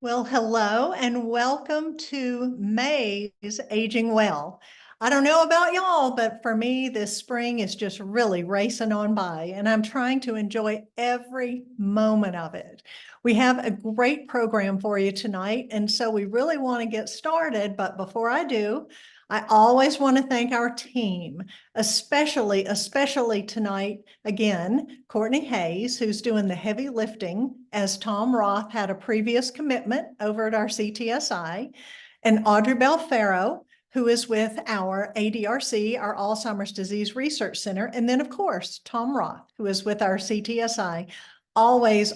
Well, hello and welcome to May's Aging Well. I don't know about y'all, but for me, this spring is just really racing on by, and I'm trying to enjoy every moment of it. We have a great program for you tonight, and so we really want to get started. But before I do, I always want to thank our team, especially tonight, again, Courtney Hayes, who's doing the heavy lifting, as Tom Roth had a previous commitment over at our CTSI, and Audrey Belfaro, who is with our ADRC, our Alzheimer's Disease Research Center, and then, of course, Tom Roth, who is with our CTSI. Always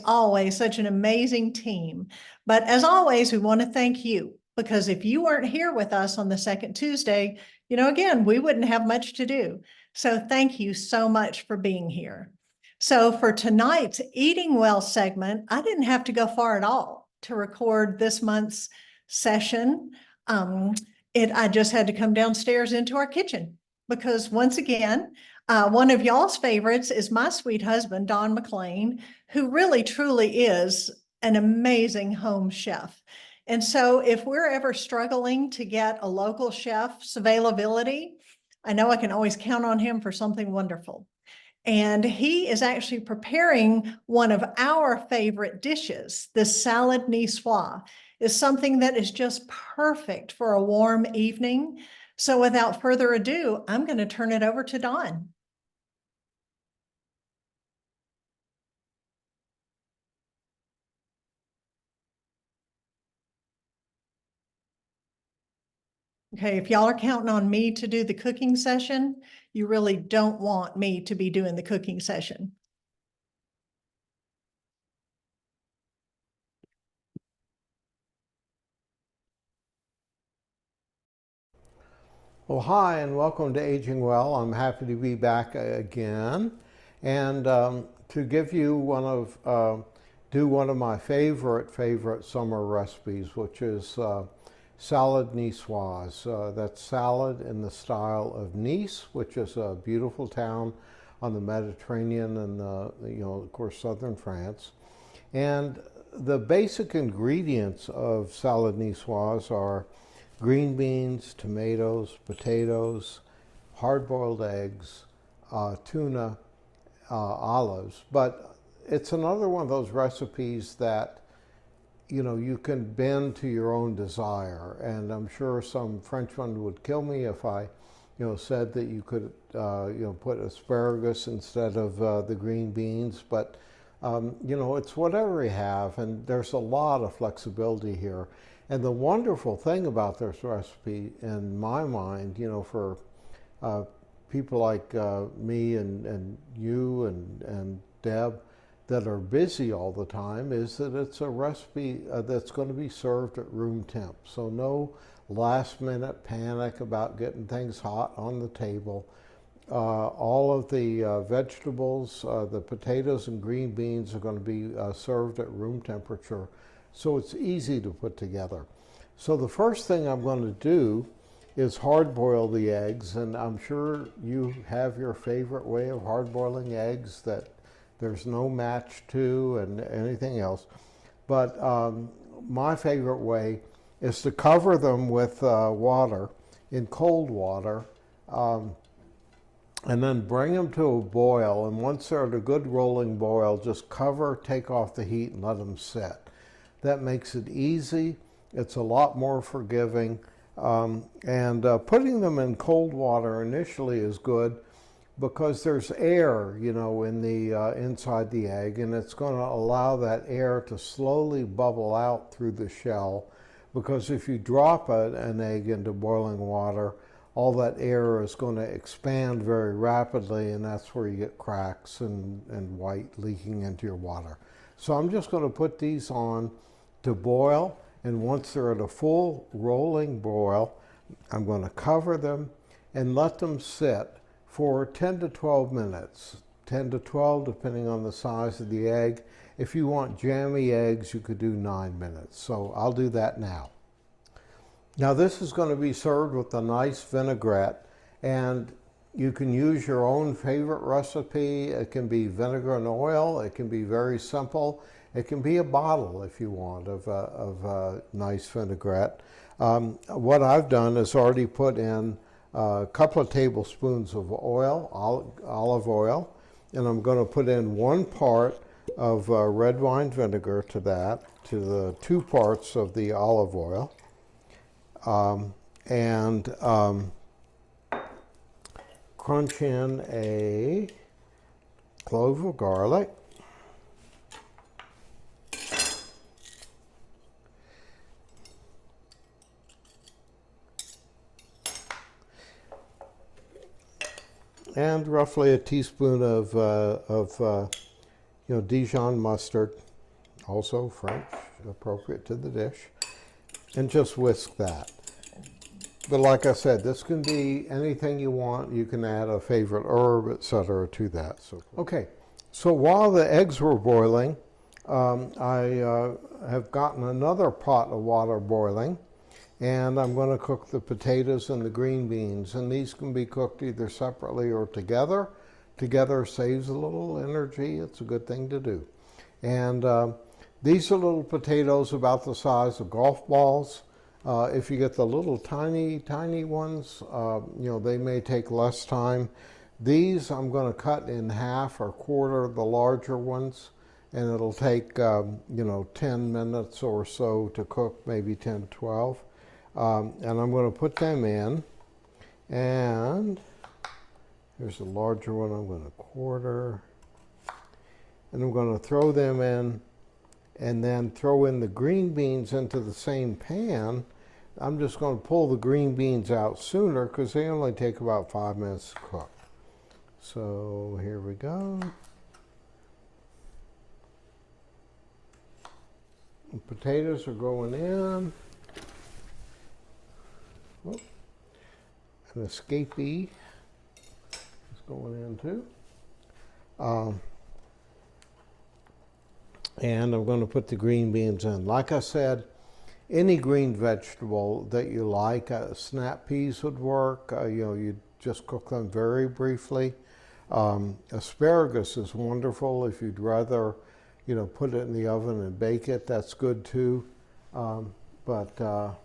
such an amazing team. But as always, we want to thank you, because if you weren't here with us on the second Tuesday, again, we wouldn't have much to do. So thank you so much for being here. So for tonight's Eating Well segment, I didn't have to go far at all to record this month's session. I just had to come downstairs into our kitchen because once again, one of y'all's favorites is my sweet husband, Don McClain, who really truly is an amazing home chef. And so if we're ever struggling to get a local chef's availability, I know I can always count on him for something wonderful. And he is actually preparing one of our favorite dishes. The salad niçoise is something that is just perfect for a warm evening. So without further ado, I'm going to turn it over to Don. Okay, if y'all are counting on me to do the cooking session, you really don't want me to be doing the cooking session. Well, hi, and welcome to Aging Well. I'm happy to be back again, and to give you do one of my favorite summer recipes, which is salad niçoise. That's salad in the style of Nice, which is a beautiful town on the Mediterranean and of course, southern France. And the basic ingredients of salad niçoise are green beans, tomatoes, potatoes, hard-boiled eggs, tuna, olives. But it's another one of those recipes that you can bend to your own desire. And I'm sure some Frenchman would kill me if I said that you could put asparagus instead of the green beans. But it's whatever you have, and there's a lot of flexibility here. And the wonderful thing about this recipe, in my mind, for people like me and you and Deb that are busy all the time, is that it's a recipe that's going to be served at room temp. So no last minute panic about getting things hot on the table. All of the vegetables, the potatoes and green beans are going to be served at room temperature. So it's easy to put together. So the first thing I'm going to do is hard boil the eggs, and I'm sure you have your favorite way of hard boiling eggs that there's no match to and anything else. But my favorite way is to cover them with water, in cold water, and then bring them to a boil. And once they're at a good rolling boil, just cover, take off the heat, and let them sit. That makes it easy. It's a lot more forgiving. And putting them in cold water initially is good because there's air, in the inside the egg, and it's going to allow that air to slowly bubble out through the shell. Because if you drop an egg into boiling water, all that air is going to expand very rapidly, and that's where you get cracks and white leaking into your water. So I'm just going to put these on to boil, and once they're at a full rolling boil, I'm going to cover them and let them sit for 10 to 12 minutes. 10 to 12 depending on the size of the egg. If you want jammy eggs, you could do 9 minutes. So I'll do that now. Now this is going to be served with a nice vinaigrette, and you can use your own favorite recipe. It can be vinegar and oil. It can be very simple. It can be a bottle if you want of nice vinaigrette. What I've done is already put in a couple of tablespoons of oil, olive oil, and I'm going to put in 1 part of red wine vinegar to that, to the 2 parts of the olive oil, and crunch in a clove of garlic, and roughly a teaspoon of Dijon mustard, also French, appropriate to the dish, and just whisk that. But like I said, this can be anything you want. You can add a favorite herb, etc. to that. So, okay, so while the eggs were boiling, I have gotten another pot of water boiling, and I'm going to cook the potatoes and the green beans, and these can be cooked either separately or together. Together saves a little energy. It's a good thing to do. And these are little potatoes about the size of golf balls. If you get the little tiny ones, they may take less time. These I'm going to cut in half or quarter the larger ones, and it'll take 10 minutes or so to cook, maybe 10, 12. And I'm going to put them in, and here's a larger one I'm going to quarter, and I'm going to throw them in, and then throw in the green beans into the same pan. I'm just going to pull the green beans out sooner because they only take about 5 minutes to cook. So here we go. The potatoes are going in. Oh, an escapee is going in too. And I'm going to put the green beans in. Like I said, any green vegetable that you like, snap peas would work. You just cook them very briefly. Asparagus is wonderful. If you'd rather, put it in the oven and bake it, that's good too. But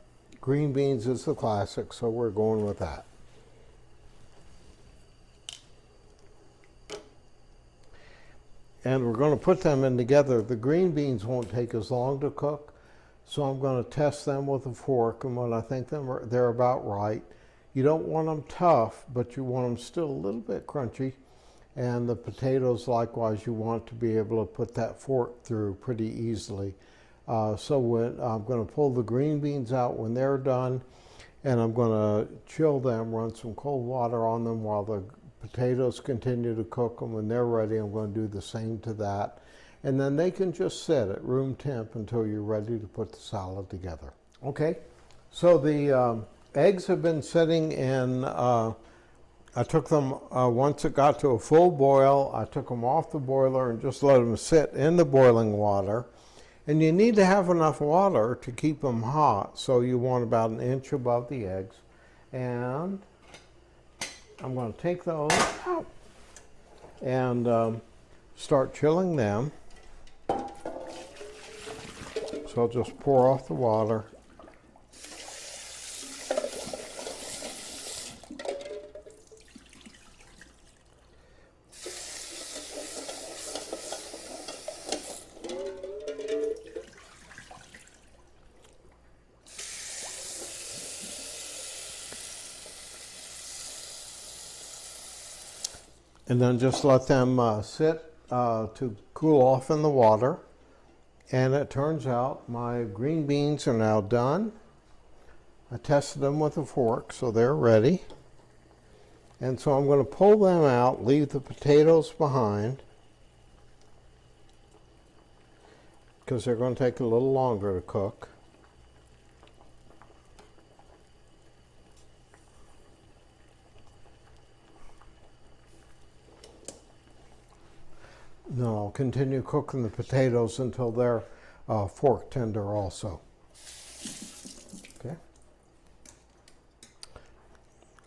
green beans is the classic, so we're going with that. And we're going to put them in together. The green beans won't take as long to cook, so I'm going to test them with a fork, and when I think they're about right. You don't want them tough, but you want them still a little bit crunchy. And the potatoes, likewise, you want to be able to put that fork through pretty easily. So I'm going to pull the green beans out when they're done, and I'm going to chill them, run some cold water on them while the potatoes continue to cook, and when they're ready, I'm going to do the same to that. And then they can just sit at room temp until you're ready to put the salad together. Okay, so the eggs have been sitting in, I took them, once it got to a full boil, I took them off the boiler and just let them sit in the boiling water. And you need to have enough water to keep them hot, so you want about 1 inch above the eggs. And I'm going to take those out and start chilling them. So I'll just pour off the water. And then just let them sit to cool off in the water. And it turns out my green beans are now done. I tested them with a fork, so they're ready. And so I'm going to pull them out, leave the potatoes behind, because they're going to take a little longer to cook. Then I'll continue cooking the potatoes until they're fork tender also. Okay.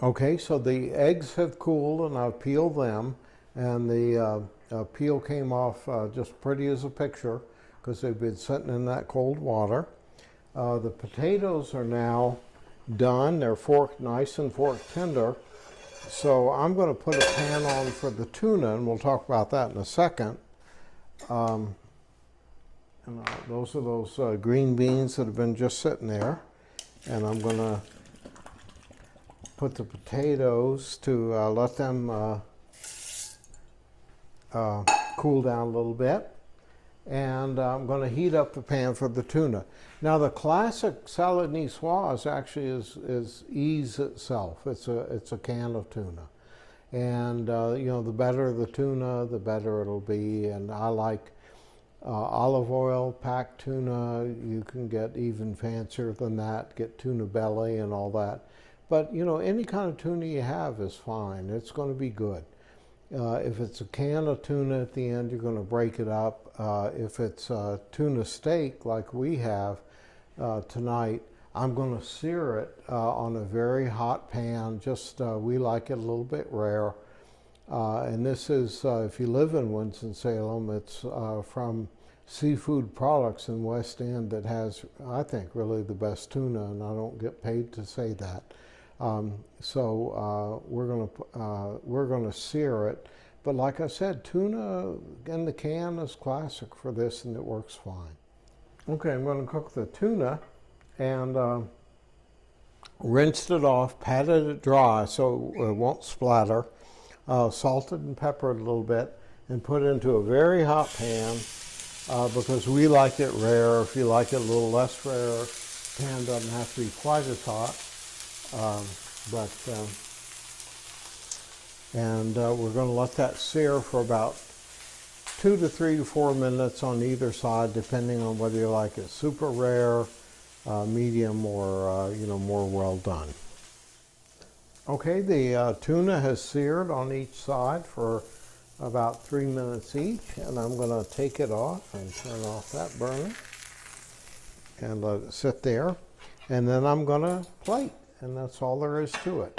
Okay, so the eggs have cooled and I've peeled them, and the peel came off just pretty as a picture. because they've been sitting in that cold water. The potatoes are now done. They're forked nice and forked tender. So I'm going to put a pan on for the tuna, and we'll talk about that in a second. Those are those green beans that have been just sitting there. And I'm going to put the potatoes to let them cool down a little bit. And I'm going to heat up the pan for the tuna. Now the classic salad niçoise actually is ease itself. It's a can of tuna, and you know, the better the tuna, the better it'll be. And I like olive oil packed tuna. You can get even fancier than that. Get tuna belly and all that. But you know, any kind of tuna you have is fine. It's going to be good. If it's a can of tuna at the end, you're going to break it up. If it's tuna steak like we have tonight, I'm going to sear it on a very hot pan. Just we like it a little bit rare. And this is, if you live in Winston-Salem, it's from Seafood Products in West End that has, I think, really the best tuna, and I don't get paid to say that. So we're gonna sear it, but like I said, tuna in the can is classic for this, and it works fine. Okay, I'm going to cook the tuna, and rinsed it off, patted it dry so it won't splatter, salted and peppered a little bit, and put it into a very hot pan because we like it rare. If you like it a little less rare, pan doesn't have to be quite as hot. We're going to let that sear for about 2 to 3 to 4 minutes on either side, depending on whether you like it super rare, medium, or you know, more well done. Okay, the tuna has seared on each side for about 3 minutes each, and I'm going to take it off and turn off that burner and let it sit there, and then I'm going to plate. And that's all there is to it.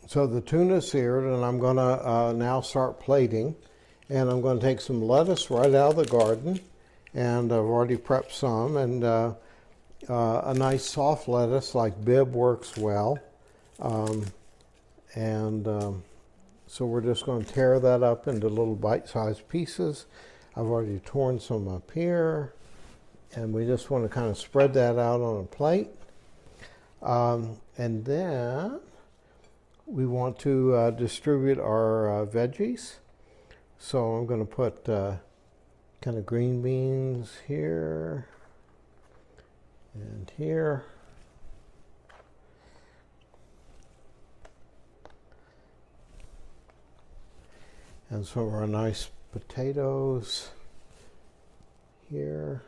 So the tuna's seared, and I'm going to now start plating. And I'm going to take some lettuce right out of the garden, and I've already prepped some. And a nice soft lettuce like Bib works well. So we're just going to tear that up into little bite-sized pieces. I've already torn some up here, and we just want to kind of spread that out on a plate. And then we want to distribute our veggies. So I'm going to put kind of green beans here and here. And some of our nice potatoes here.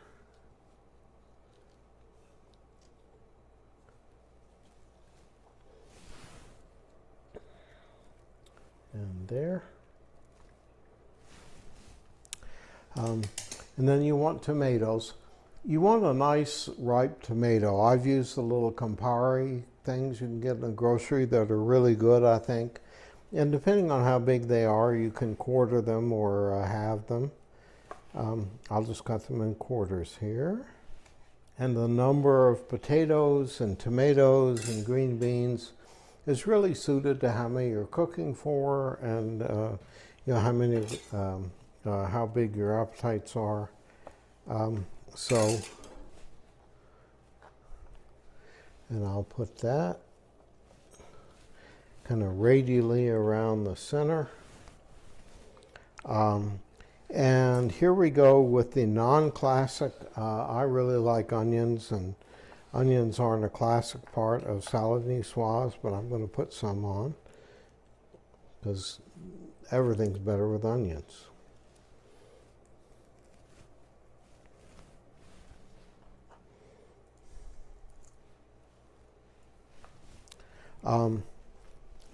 And there. And then you want tomatoes. You want a nice ripe tomato. I've used the little Campari things you can get in the grocery that are really good, I think. And depending on how big they are, you can quarter them or halve them. I'll just cut them in quarters here. And the number of potatoes and tomatoes and green beans is really suited to how many you're cooking for, and you know, how many, how big your appetites are. And I'll put that kind of radially around the center. And here we go with the non-classic. I really like onions, and onions aren't a classic part of salad niçoise, but I'm going to put some on because everything's better with onions.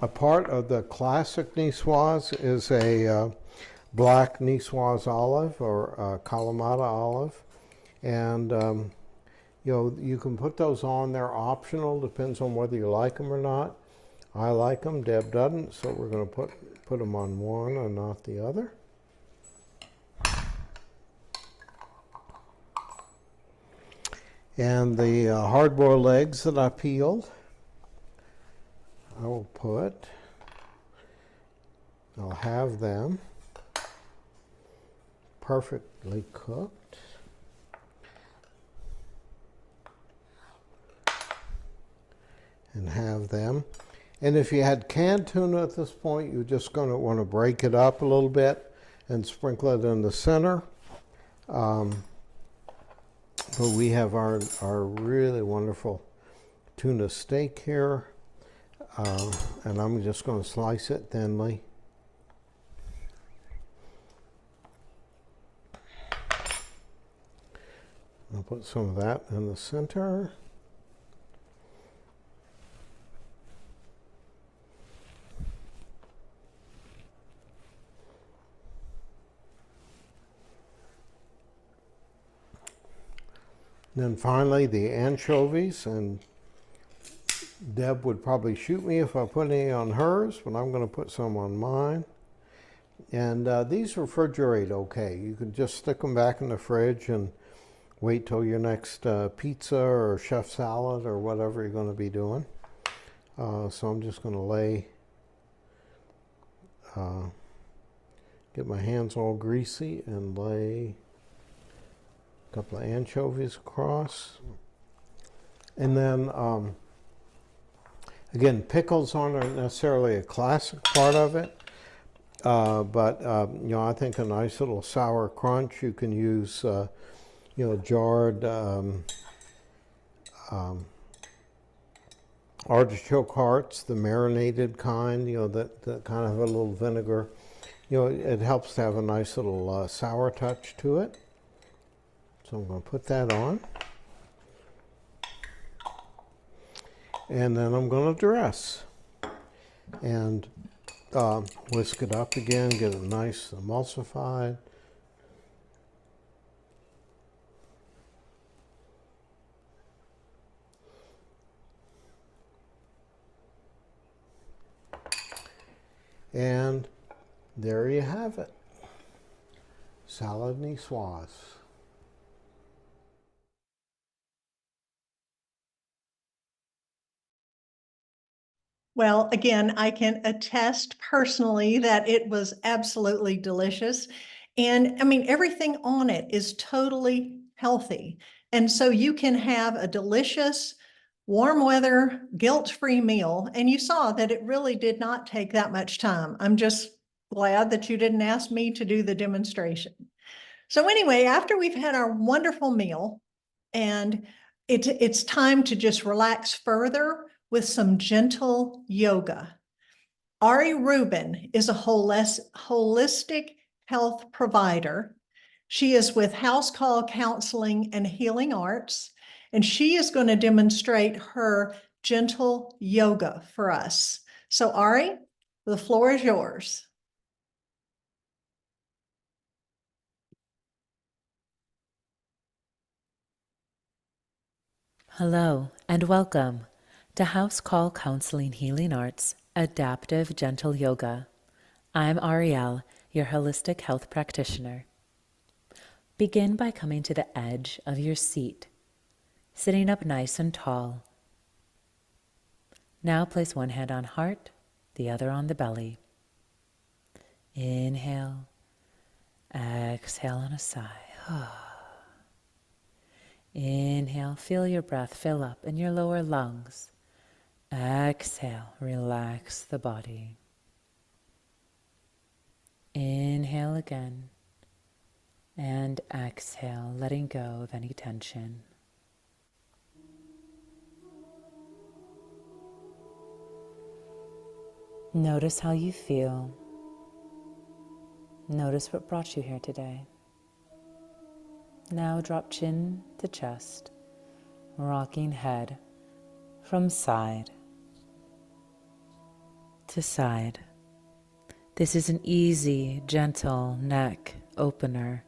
A part of the classic niçoise is a black niçoise olive, or Kalamata olive, and you know, you can put those on. They're optional, depends on whether you like them or not. I like them, Deb doesn't, so we're going to put them on one and not the other. And the hard-boiled eggs that I peeled, I'll have them perfectly cooked. And have them. And if you had canned tuna at this point, you're just going to want to break it up a little bit and sprinkle it in the center. But we have our really wonderful tuna steak here. And I'm just going to slice it thinly. I'll put some of that in the center. Then finally the anchovies, and Deb would probably shoot me if I put any on hers, but I'm going to put some on mine. And these refrigerate okay. You can just stick them back in the fridge and wait till your next pizza or chef salad or whatever you're going to be doing. So I'm just going to get my hands all greasy and lay a couple of anchovies across. And then, again, pickles aren't necessarily a classic part of it, but you know, I think a nice little sour crunch. You can use, you know, jarred artichoke hearts, the marinated kind, you know, that kind of have a little vinegar. You know, it helps to have a nice little sour touch to it. So I'm going to put that on. And then I'm going to dress. And whisk it up again, get it nice emulsified. And there you have it. Salad Niçoise. Well, again, I can attest personally that it was absolutely delicious. And I mean, everything on it is totally healthy. And so you can have a delicious, warm weather, guilt-free meal. And you saw that it really did not take that much time. I'm just glad that you didn't ask me to do the demonstration. So anyway, after we've had our wonderful meal, and it's time to just relax further with some gentle yoga. Ari Rubin is a holistic health provider. She is with House Call Counseling and Healing Arts, and she is going to demonstrate her gentle yoga for us. So Ari, the floor is yours. Hello and welcome to House Call Counseling Healing Arts Adaptive Gentle Yoga. I'm Ariel, your holistic health practitioner. Begin by coming to the edge of your seat, sitting up nice and tall. Now place one hand on heart, the other on the belly. Inhale, exhale on a sigh. Inhale, feel your breath fill up in your lower lungs. Exhale, relax the body. Inhale again, and exhale, letting go of any tension. Notice how you feel. Notice what brought you here today. Now drop chin to chest, rocking head from side to side. This is an easy, gentle neck opener.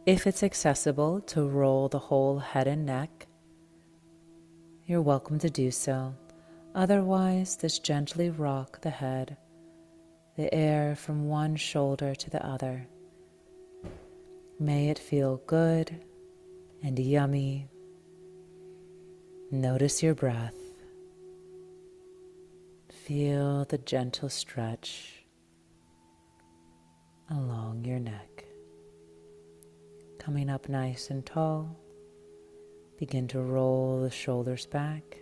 If it's accessible to roll the whole head and neck, you're welcome to do so. Otherwise, just gently rock the head, the air from one shoulder to the other. May it feel good and yummy Notice your breath. Feel the gentle stretch along your neck. Coming up nice and tall, begin to roll the shoulders back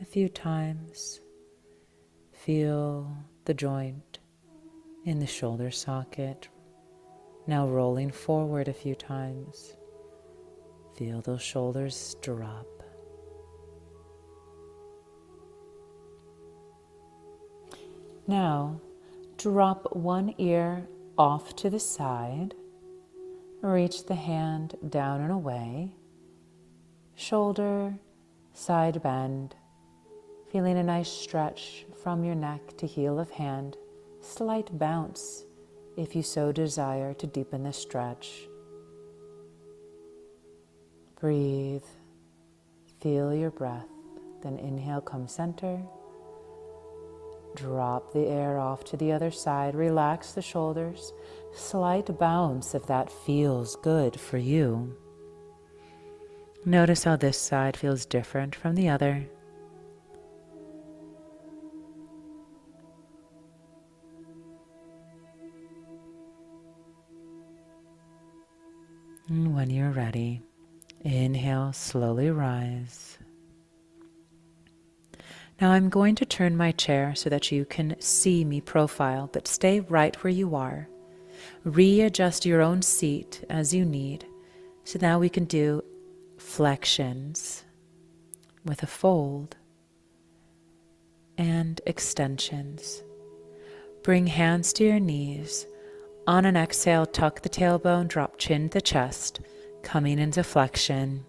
a few times. Feel the joint in the shoulder socket. Now rolling forward a few times. Feel those shoulders drop. Now, drop one ear off to the side. Reach the hand down and away. Shoulder, side bend. Feeling a nice stretch from your neck to heel of hand. Slight bounce if you so desire to deepen the stretch. Breathe. Feel your breath. Then inhale, come center. Drop the air off to the other side. Relax the shoulders. Slight bounce if that feels good for you. Notice how this side feels different from the other. And when you're ready, inhale, slowly rise. Now I'm going to turn my chair so that you can see me profile, but stay right where you are. Readjust your own seat as you need. So now we can do flexions with a fold and extensions. Bring hands to your knees. On an exhale, tuck the tailbone, drop chin to chest, coming into flexion.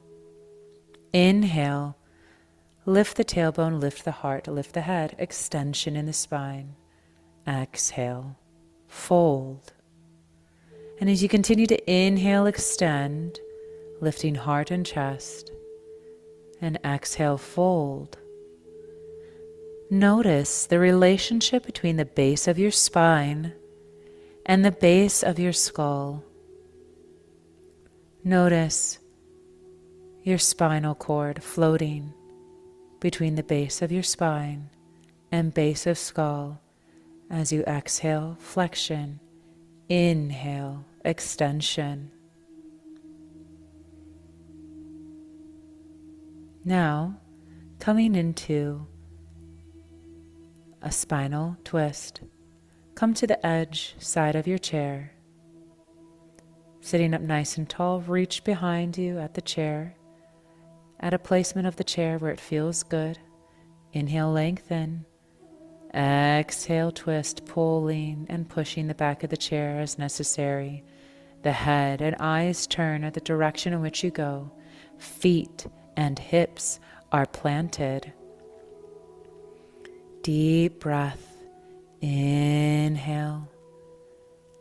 Inhale. Lift the tailbone, lift the heart, lift the head, extension in the spine. Exhale, fold. And as you continue to inhale, extend, lifting heart and chest, and exhale, fold. Notice the relationship between the base of your spine and the base of your skull. Notice your spinal cord floating between the base of your spine and base of skull as you exhale, flexion, inhale, extension. Now, coming into a spinal twist, come to the edge side of your chair. Sitting up nice and tall, reach behind you at the chair. At a placement of the chair where it feels good. Inhale, lengthen. Exhale, twist, pulling and pushing the back of the chair as necessary. The head and eyes turn at the direction in which you go. Feet and hips are planted. Deep breath. Inhale.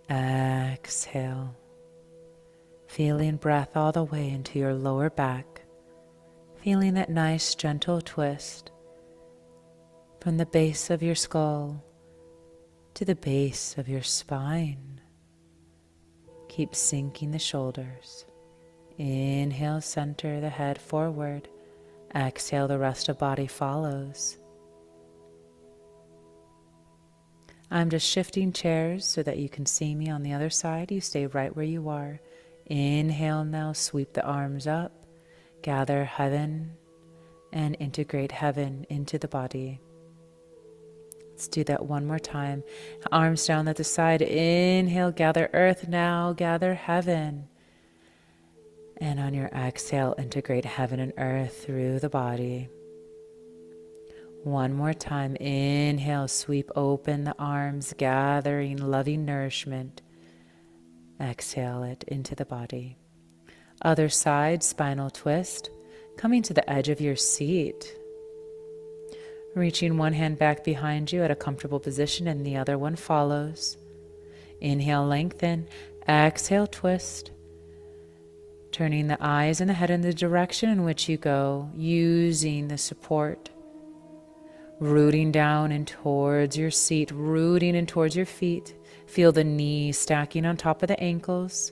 Exhale. Feeling breath all the way into your lower back. Feeling that nice gentle twist from the base of your skull to the base of your spine. Keep sinking the shoulders. Inhale, center the head forward. Exhale, the rest of body follows. I'm just shifting chairs so that you can see me on the other side. You stay right where you are. Inhale now, sweep the arms up. Gather heaven and integrate heaven into the body. Let's do that one more time. Arms down at the side. Inhale, gather earth now, gather heaven. And on your exhale, integrate heaven and earth through the body. One more time. Inhale, sweep open the arms, gathering loving nourishment. Exhale it into the body. Other side, spinal twist, coming to the edge of your seat. Reaching one hand back behind you at a comfortable position and the other one follows. Inhale, lengthen. Exhale, twist. Turning the eyes and the head in the direction in which you go, using the support. Rooting down and towards your seat, rooting in towards your feet. Feel the knees stacking on top of the ankles.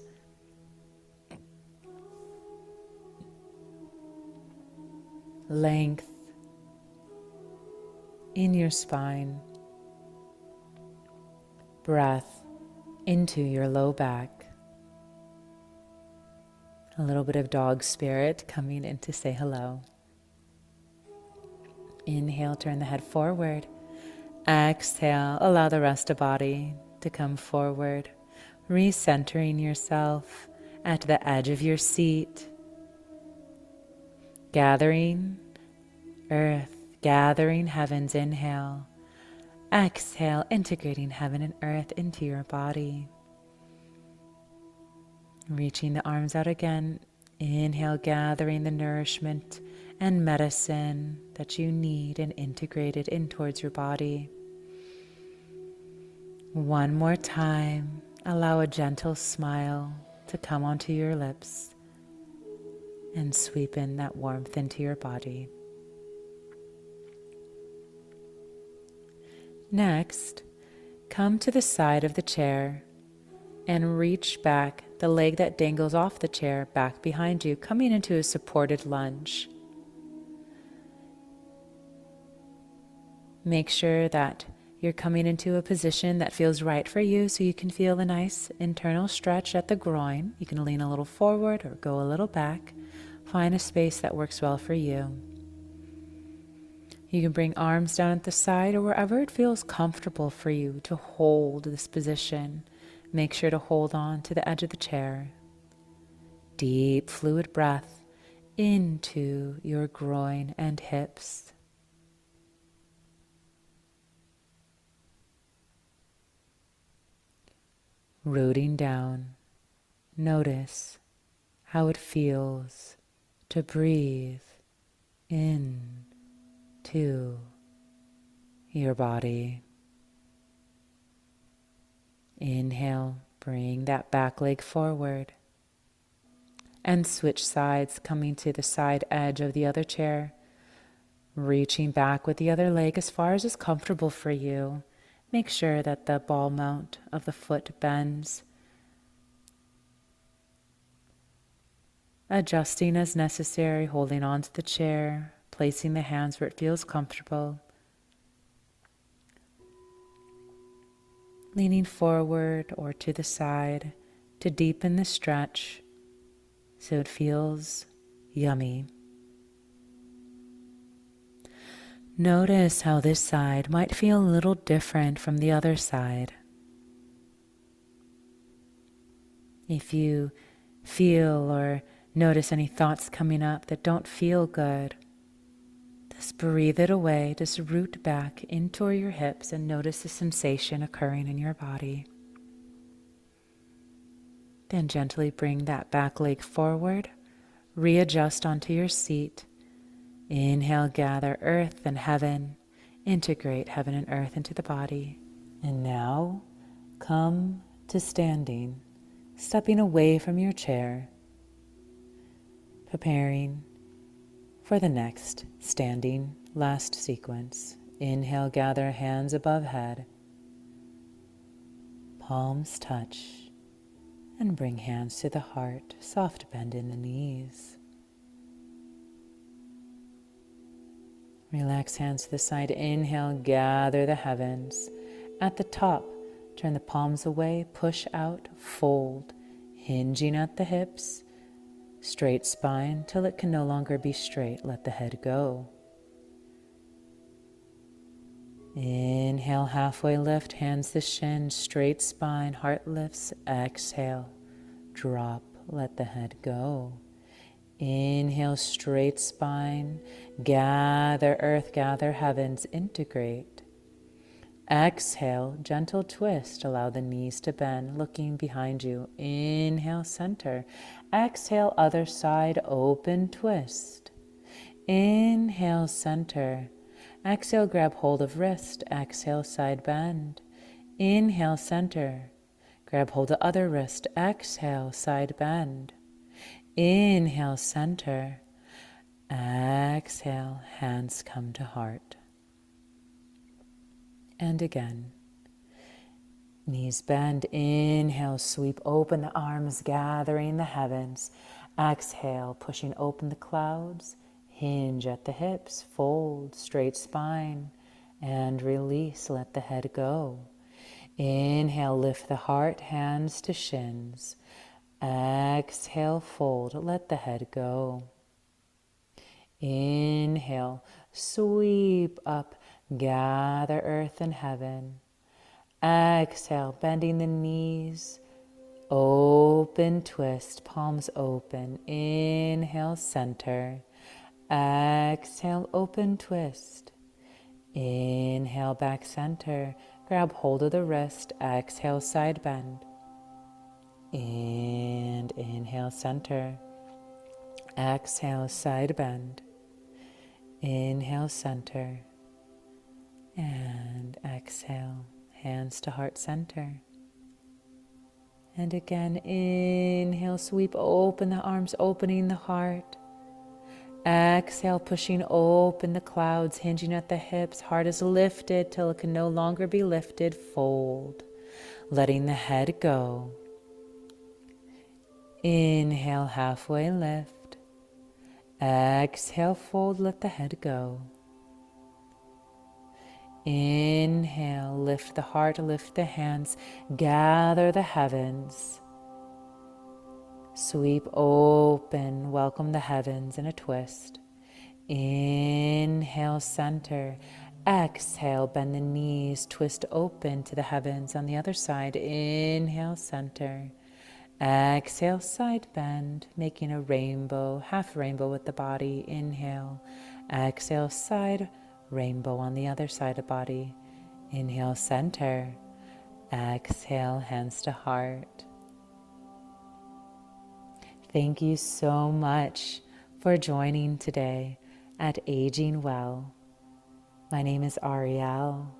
length in your spine, breath into your low back. A little bit of dog spirit coming in to say hello. Inhale, turn the head forward. Exhale, allow the rest of body to come forward, recentering yourself at the edge of your seat, gathering earth, gathering heavens. Inhale, exhale, integrating heaven and earth into your body. Reaching the arms out again. Inhale, gathering the nourishment and medicine that you need and integrate it in towards your body. One more time, allow a gentle smile to come onto your lips and sweep in that warmth into your body. Next, come to the side of the chair and reach back the leg that dangles off the chair back behind you, coming into a supported lunge. Make sure that you're coming into a position that feels right for you, so you can feel a nice internal stretch at the groin. You can lean a little forward or go a little back. Find a space that works well for you. You can bring arms down at the side or wherever it feels comfortable for you to hold this position. Make sure to hold on to the edge of the chair. Deep fluid breath into your groin and hips. Rooting down, notice how it feels to breathe in to your body. Inhale, bring that back leg forward and switch sides, coming to the side edge of the other chair, reaching back with the other leg as far as is comfortable for you. Make sure that the ball mount of the foot bends, adjusting as necessary, holding on to the chair, placing the hands where it feels comfortable, leaning forward or to the side to deepen the stretch so it feels yummy. Notice how this side might feel a little different from the other side. If you feel or notice any thoughts coming up that don't feel good, just breathe it away. Just root back into your hips and notice the sensation occurring in your body. Then gently bring that back leg forward, readjust onto your seat. Inhale, gather earth and heaven, integrate heaven and earth into the body. And now, come to standing, stepping away from your chair, preparing for the next standing last sequence. Inhale, gather hands above head, palms touch, and bring hands to the heart, soft bend in the knees. Relax hands to the side. Inhale, gather the heavens. At the top, turn the palms away, push out, fold, hinging at the hips, straight spine till it can no longer be straight. Let the head go. Inhale, halfway lift, hands to shin, straight spine, heart lifts. Exhale, drop, let the head go. Inhale, straight spine, gather earth, gather heavens, integrate. Exhale, gentle twist, allow the knees to bend, looking behind you. Inhale, center. Exhale, other side, open twist. Inhale, center. Exhale, grab hold of wrist. Exhale, side bend. Inhale, center. Grab hold of other wrist. Exhale, side bend. Inhale, center. Exhale, hands come to heart. And again. Knees bend. Inhale, sweep open the arms, gathering the heavens. Exhale, pushing open the clouds. Hinge at the hips, fold, straight spine, and release, let the head go. Inhale, lift the heart, hands to shins. Exhale, fold, let the head go. Inhale, sweep up, gather earth and heaven. Exhale, bending the knees, open, twist, palms open. Inhale, center. Exhale, open, twist. Inhale, back center. Grab hold of the wrist. Exhale, side bend. And inhale, center. Exhale, side bend. Inhale, center. And exhale, hands to heart center. And again, inhale, sweep open the arms, opening the heart. Exhale, pushing open the clouds, hinging at the hips. Heart is lifted till it can no longer be lifted. Fold, letting the head go. Inhale, halfway lift. Exhale, fold, let the head go. Inhale, lift the heart, lift the hands, gather the heavens. Sweep open, welcome the heavens in a twist. Inhale, center. Exhale, bend the knees, twist open to the heavens on the other side. Inhale, center. Exhale, side bend, making a rainbow, half rainbow with the body. Inhale. Exhale, side rainbow on the other side of body. Inhale, center. Exhale, hands to heart. Thank you so much for joining today at Aging Well. My name is Ariel.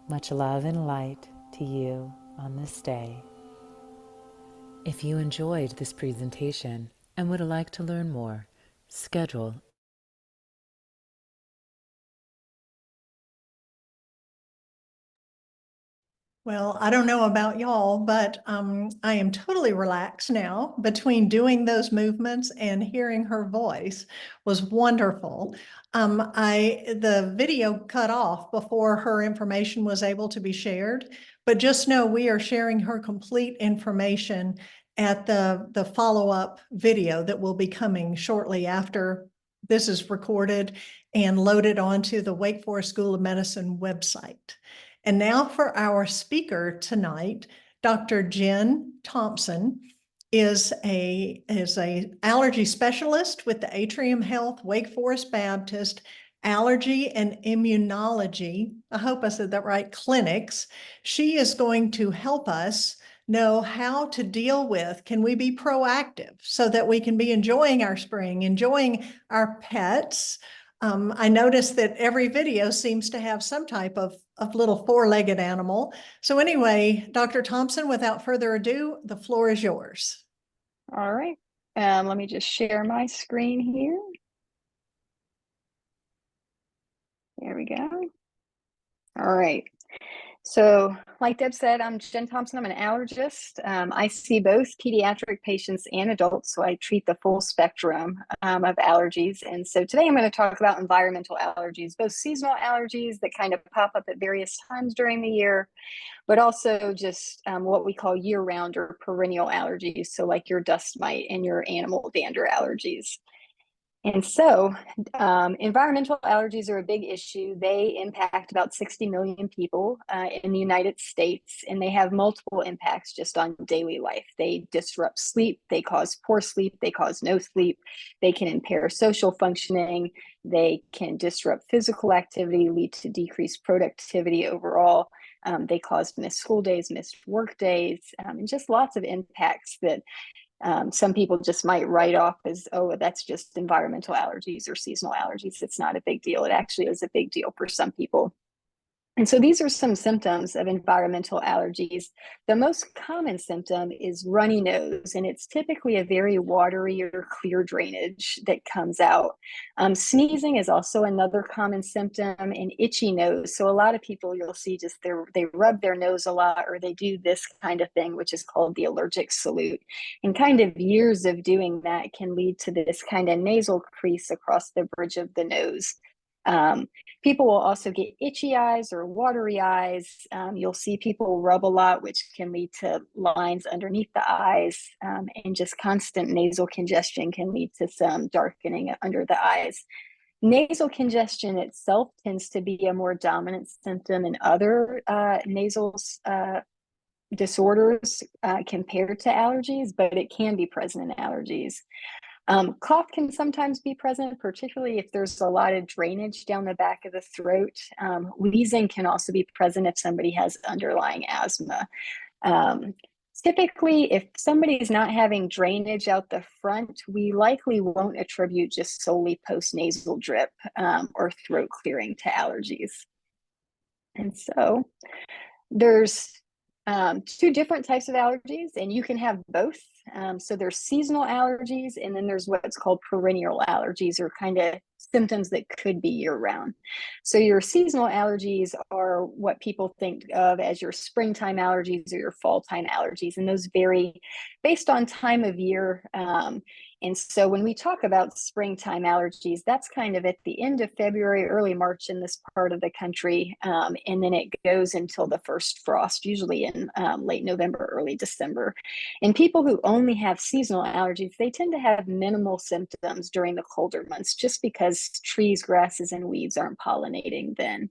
Much love and light to you on this day. If you enjoyed this presentation and would like to learn more, schedule Well, I don't know about y'all, but I am totally relaxed now. Between doing those movements and hearing her voice was wonderful. The video cut off before her information was able to be shared, but just know we are sharing her complete information at the follow-up video that will be coming shortly after this is recorded and loaded onto the Wake Forest School of Medicine website. And now for our speaker tonight, Dr. Jen Thompson is a allergy specialist with the Atrium Health Wake Forest Baptist Allergy and Immunology, I hope I said that right, clinics. She is going to help us know how to deal with, can we be proactive so that we can be enjoying our spring, enjoying our pets. I noticed that every video seems to have some type of little four-legged animal. So anyway, Dr. Thompson, without further ado, the floor is yours. All right. Let me just share my screen here. There we go. All right. So like Deb said, I'm Jen Thompson. I'm an allergist. I see both pediatric patients and adults, so I treat the full spectrum of allergies. And so today I'm going to talk about environmental allergies, both seasonal allergies that kind of pop up at various times during the year, but also just what we call year-round or perennial allergies, so like your dust mite and your animal dander allergies. And so environmental allergies are a big issue. They impact about 60 million people in the United States, and they have multiple impacts just on daily life. They disrupt sleep, they cause poor sleep, they cause no sleep, they can impair social functioning, they can disrupt physical activity, lead to decreased productivity overall. They cause missed school days, missed work days, and just lots of impacts that some people just might write off as, oh, that's just environmental allergies or seasonal allergies. It's not a big deal. It actually is a big deal for some people. And so these are some symptoms of environmental allergies. The most common symptom is runny nose, and it's typically a very watery or clear drainage that comes out. Sneezing is also another common symptom, and itchy nose. So a lot of people you'll see just they rub their nose a lot, or they do this kind of thing, which is called the allergic salute. And kind of years of doing that can lead to this kind of nasal crease across the bridge of the nose. People will also get itchy eyes or watery eyes. You'll see people rub a lot, which can lead to lines underneath the eyes, and just constant nasal congestion can lead to some darkening under the eyes. Nasal congestion itself tends to be a more dominant symptom in other nasal disorders compared to allergies, but it can be present in allergies. Cough can sometimes be present, particularly if there's a lot of drainage down the back of the throat. Wheezing can also be present if somebody has underlying asthma. Typically, if somebody's not having drainage out the front, we likely won't attribute just solely postnasal drip or throat clearing to allergies. And so there's two different types of allergies, and you can have both. So there's seasonal allergies, and then there's what's called perennial allergies, or kind of symptoms that could be year round. So your seasonal allergies are what people think of as your springtime allergies or your fall time allergies, and those vary based on time of year. And so when we talk about springtime allergies, that's kind of at the end of February, early March in this part of the country. And then it goes until the first frost, usually in late November, early December. And people who only have seasonal allergies, they tend to have minimal symptoms during the colder months, just because trees, grasses, and weeds aren't pollinating then.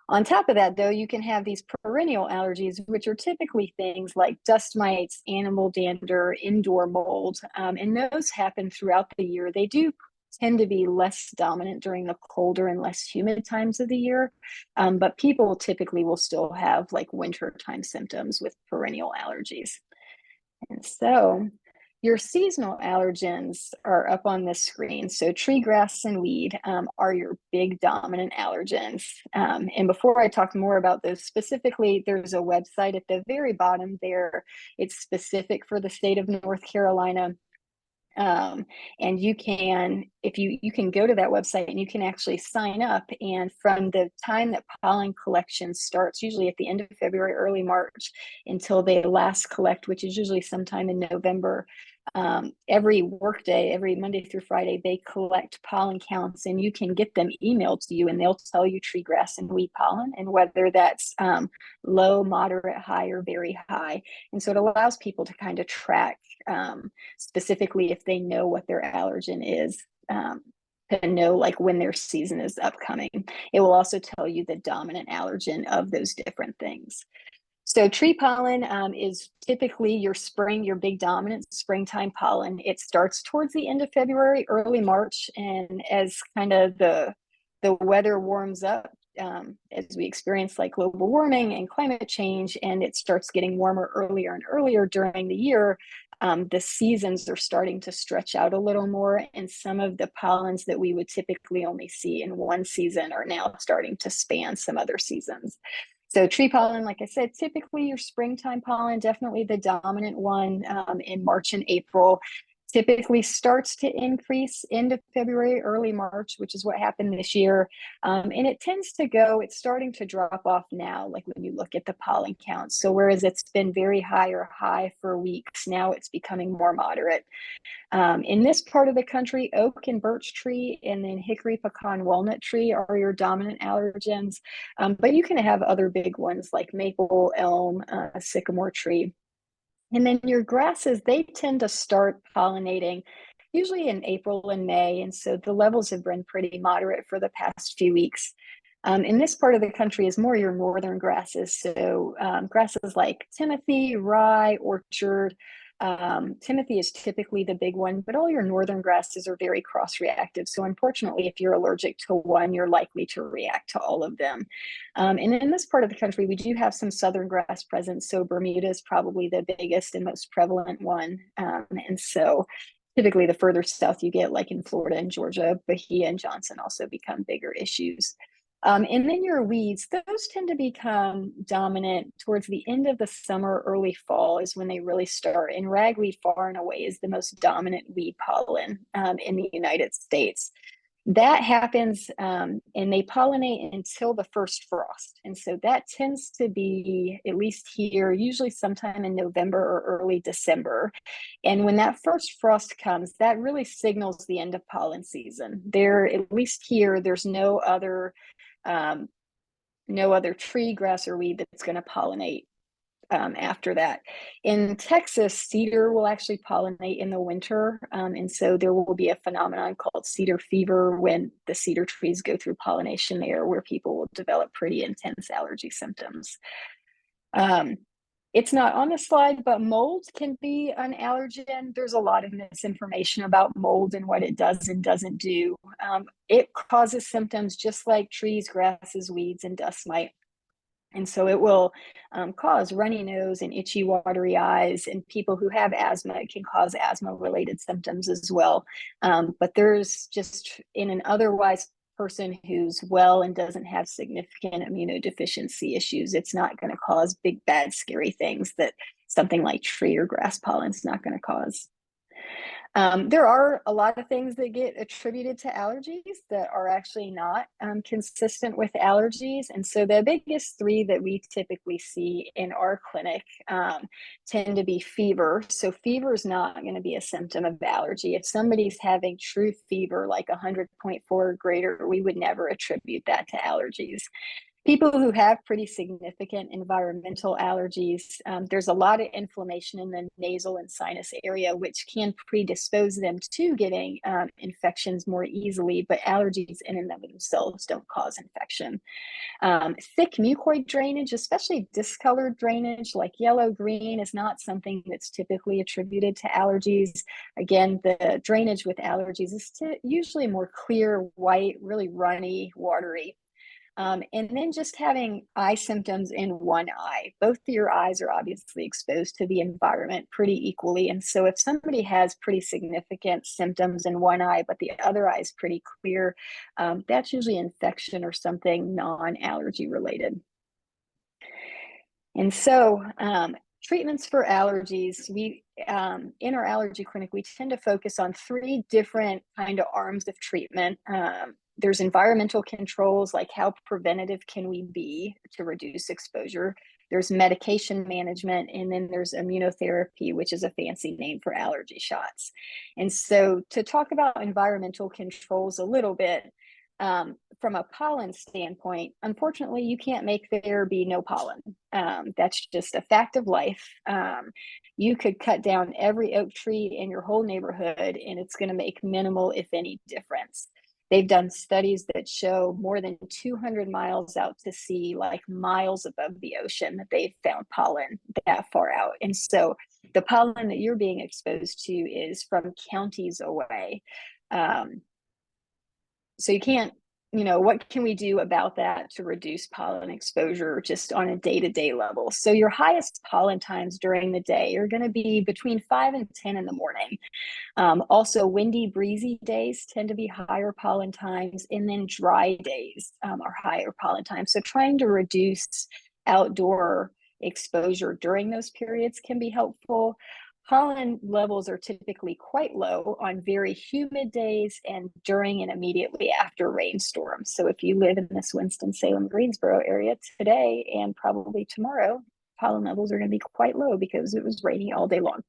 On top of that, though, you can have these perennial allergies, which are typically things like dust mites, animal dander, indoor mold, and those happen throughout the year. They do tend to be less dominant during the colder and less humid times of the year, but people typically will still have like wintertime symptoms with perennial allergies. And so your seasonal allergens are up on this screen. So tree, grass, and weed are your big dominant allergens. And before I talk more about those specifically, there's a website at the very bottom there. It's specific for the state of North Carolina. And you can, if you can go to that website and you can actually sign up. And from the time that pollen collection starts, usually at the end of February, early March, until they last collect, which is usually sometime in November, every workday, every Monday through Friday, they collect pollen counts, and you can get them emailed to you, and they'll tell you tree, grass, and weed pollen, and whether that's low, moderate, high, or very high. And so it allows people to kind of track specifically if they know what their allergen is, to know like when their season is upcoming. It will also tell you the dominant allergen of those different things. So tree pollen is typically your spring, your big dominant springtime pollen. It starts towards the end of February, early March, and as kind of the weather warms up, as we experience like global warming and climate change, and it starts getting warmer earlier and earlier during the year, the seasons are starting to stretch out a little more, and some of the pollens that we would typically only see in one season are now starting to span some other seasons. So tree pollen, like I said, typically your springtime pollen, definitely the dominant one in March and April, typically starts to increase end of February, early March, which is what happened this year. And it tends to go, it's starting to drop off now, like when you look at the pollen counts. So whereas it's been very high or high for weeks, now it's becoming more moderate. In this part of the country, oak and birch tree, and then hickory, pecan, walnut tree are your dominant allergens. But you can have other big ones like maple, elm, sycamore tree. And then your grasses, they tend to start pollinating usually in April and May. And so the levels have been pretty moderate for the past few weeks. In this part of the country is more your northern grasses. So grasses like timothy, rye, orchard. Timothy is typically the big one, but all your northern grasses are very cross-reactive. So unfortunately, if you're allergic to one, you're likely to react to all of them. And in this part of the country, we do have some southern grass present. So Bermuda is probably the biggest and most prevalent one. And so typically the further south you get, like in Florida and Georgia, Bahia and Johnson also become bigger issues. And then your weeds, those tend to become dominant towards the end of the summer, early fall is when they really start. And ragweed far and away is the most dominant weed pollen in the United States. That happens and they pollinate until the first frost. And so that tends to be, at least here, usually sometime in November or early December. And when that first frost comes, that really signals the end of pollen season. There, at least here, there's no other tree, grass, or weed that's going to pollinate after that. In Texas, cedar will actually pollinate in the winter. And so there will be a phenomenon called cedar fever when the cedar trees go through pollination there, where people will develop pretty intense allergy symptoms. It's not on the slide, but mold can be an allergen. There's a lot of misinformation about mold and what it does and doesn't do. It causes symptoms just like trees, grasses, weeds, and dust mite. And so it will cause runny nose and itchy, watery eyes. And people who have asthma, it can cause asthma-related symptoms as well. But there's just, in an otherwise person who's well and doesn't have significant immunodeficiency issues, it's not going to cause big, bad, scary things that something like tree or grass pollen is not going to cause. There are a lot of things that get attributed to allergies that are actually not consistent with allergies. And so the biggest three that we typically see in our clinic tend to be fever. So fever is not going to be a symptom of allergy. If somebody's having true fever, like 100.4 or greater, we would never attribute that to allergies. People who have pretty significant environmental allergies, there's a lot of inflammation in the nasal and sinus area, which can predispose them to getting infections more easily, but allergies in and of themselves don't cause infection. Thick mucoid drainage, especially discolored drainage like yellow, green, is not something that's typically attributed to allergies. Again, the drainage with allergies is usually more clear, white, really runny, watery. And then just having eye symptoms in one eye. Both of your eyes are obviously exposed to the environment pretty equally. And so if somebody has pretty significant symptoms in one eye, but the other eye is pretty clear, that's usually infection or something non-allergy related. And so treatments for allergies, we in our allergy clinic, we tend to focus on three different kind of arms of treatment. There's environmental controls, like how preventative can we be to reduce exposure. There's medication management, and then there's immunotherapy, which is a fancy name for allergy shots. And so to talk about environmental controls a little bit, from a pollen standpoint, unfortunately, you can't make there be no pollen. That's just a fact of life. You could cut down every oak tree in your whole neighborhood, and it's going to make minimal, if any, difference. They've done studies that show more than 200 miles out to sea, like miles above the ocean, that they've found pollen that far out. And so the pollen that you're being exposed to is from counties away. So you can't, what can we do about that to reduce pollen exposure just on a day-to-day level? So your highest pollen times during the day are going to be between 5 and 10 in the morning. Also, windy, breezy days tend to be higher pollen times, and then dry days are higher pollen times. So trying to reduce outdoor exposure during those periods can be helpful. Pollen levels are typically quite low on very humid days and during and immediately after rainstorms. So if you live in this Winston-Salem, Greensboro area today and probably tomorrow, pollen levels are going to be quite low because it was raining all day long.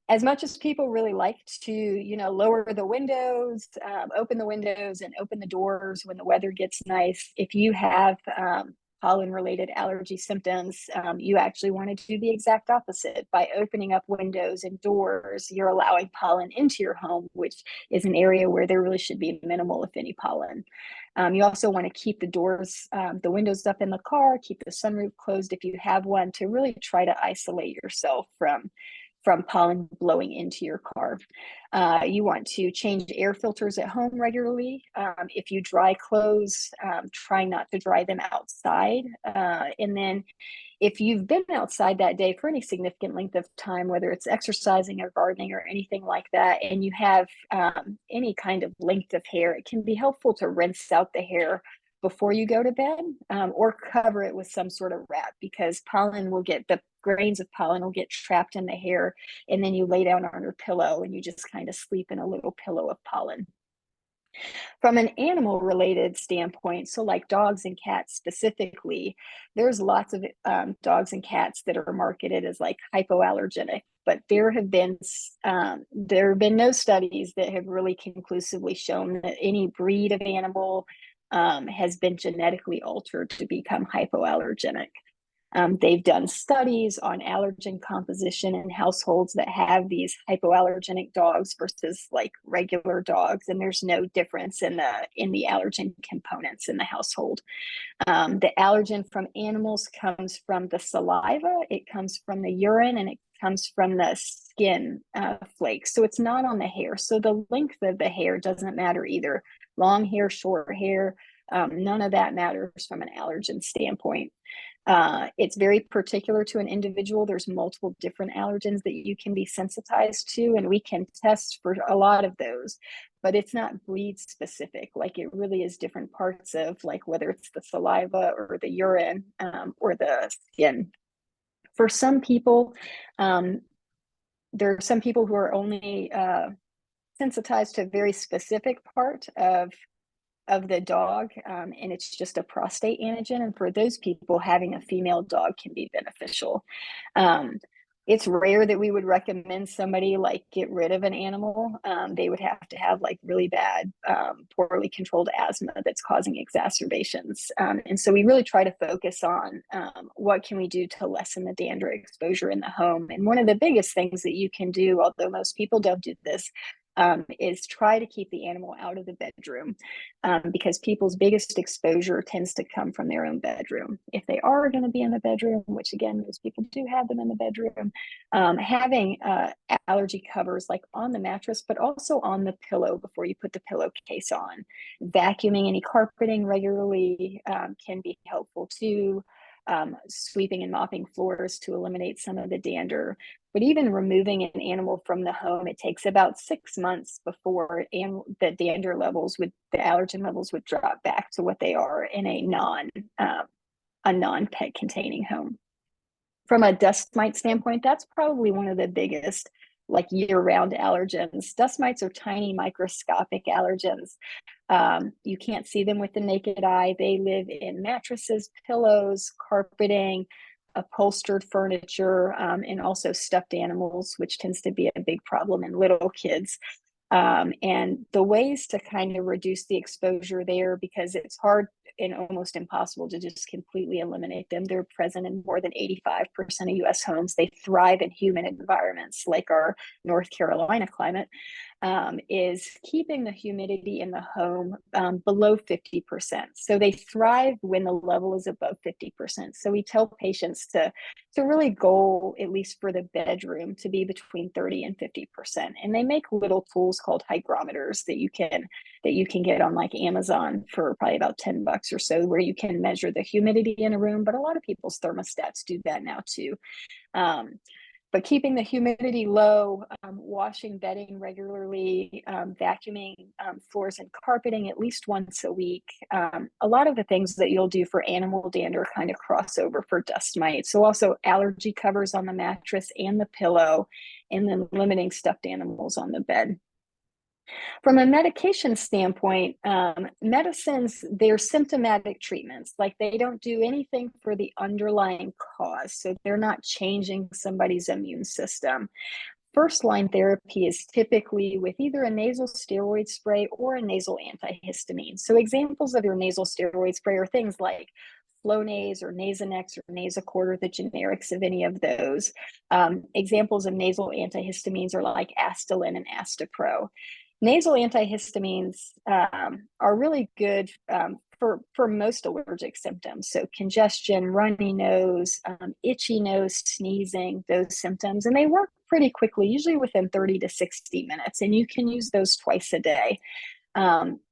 As much as people really like to, lower the windows, open the windows and open the doors when the weather gets nice, if you have pollen-related allergy symptoms, you actually want to do the exact opposite. By opening up windows and doors, you're allowing pollen into your home, which is an area where there really should be minimal, if any, pollen. You also want to keep the doors, the windows up in the car, keep the sunroof closed if you have one, to really try to isolate yourself from pollen blowing into your car. You want to change air filters at home regularly. If you dry clothes, try not to dry them outside. And then If you've been outside that day for any significant length of time, whether it's exercising or gardening or anything like that, and you have any kind of length of hair, it can be helpful to rinse out the hair before you go to bed, or cover it with some sort of wrap, because the grains of pollen will get trapped in the hair, and then you lay down on your pillow and you just kind of sleep in a little pillow of pollen. From an animal related standpoint, so like dogs and cats specifically, there's lots of dogs and cats that are marketed as like hypoallergenic, but there have been no studies that have really conclusively shown that any breed of animal has been genetically altered to become hypoallergenic. They've done studies on allergen composition in households that have these hypoallergenic dogs versus like regular dogs, and there's no difference in the allergen components in the household. The allergen from animals comes from the saliva, it comes from the urine, and it comes from the skin flakes. So it's not on the hair. So the length of the hair doesn't matter either. Long hair, short hair, none of that matters from an allergen standpoint. It's very particular to an individual. There's multiple different allergens that you can be sensitized to, and we can test for a lot of those, but it's not breed specific. Like it really is different parts of, like, whether it's the saliva or the urine or the skin. For some people, there are some people who are only sensitized to a very specific part of the dog, and it's just a prostate antigen. And for those people, having a female dog can be beneficial. It's rare that we would recommend somebody like get rid of an animal. They would have to have like really bad, poorly controlled asthma that's causing exacerbations. And so we really try to focus on what can we do to lessen the dander exposure in the home. And one of the biggest things that you can do, although most people don't do this, is try to keep the animal out of the bedroom, because people's biggest exposure tends to come from their own bedroom. If they are going to be in the bedroom, which again, most people do have them in the bedroom, having allergy covers like on the mattress, but also on the pillow before you put the pillowcase on. Vacuuming any carpeting regularly can be helpful too. Sweeping and mopping floors to eliminate some of the dander. But even removing an animal from the home, it takes about 6 months before the dander levels the allergen levels would drop back to what they are in a non-pet containing home. From a dust mite standpoint, that's probably one of the biggest like year-round allergens. Dust mites are tiny microscopic allergens. You can't see them with the naked eye. They live in mattresses, pillows, carpeting, upholstered furniture, and also stuffed animals, which tends to be a big problem in little kids. And the ways to kind of reduce the exposure there, because it's hard and almost impossible to just completely eliminate them. They're present in more than 85% of US homes. They thrive in humid environments like our North Carolina climate, is keeping the humidity in the home below 50%. So they thrive when the level is above 50%. So we tell patients to really goal, at least for the bedroom, to be between 30 and 50%. And they make little tools called hygrometers that you can get on like Amazon for probably about $10 or so, where you can measure the humidity in a room. But a lot of people's thermostats do that now too. But keeping the humidity low, washing bedding regularly, vacuuming floors and carpeting at least once a week. A lot of the things that you'll do for animal dander kind of cross over for dust mites. So also allergy covers on the mattress and the pillow, and then limiting stuffed animals on the bed. From a medication standpoint, medicines, they're symptomatic treatments. Like they don't do anything for the underlying cause. So they're not changing somebody's immune system. First line therapy is typically with either a nasal steroid spray or a nasal antihistamine. So examples of your nasal steroid spray are things like Flonase or Nasonex or Nasacort, or the generics of any of those. Examples of nasal antihistamines are like Astelin and Astapro. Nasal antihistamines are really good for most allergic symptoms. So congestion, runny nose, itchy nose, sneezing, those symptoms. And they work pretty quickly, usually within 30 to 60 minutes. And you can use those twice a day.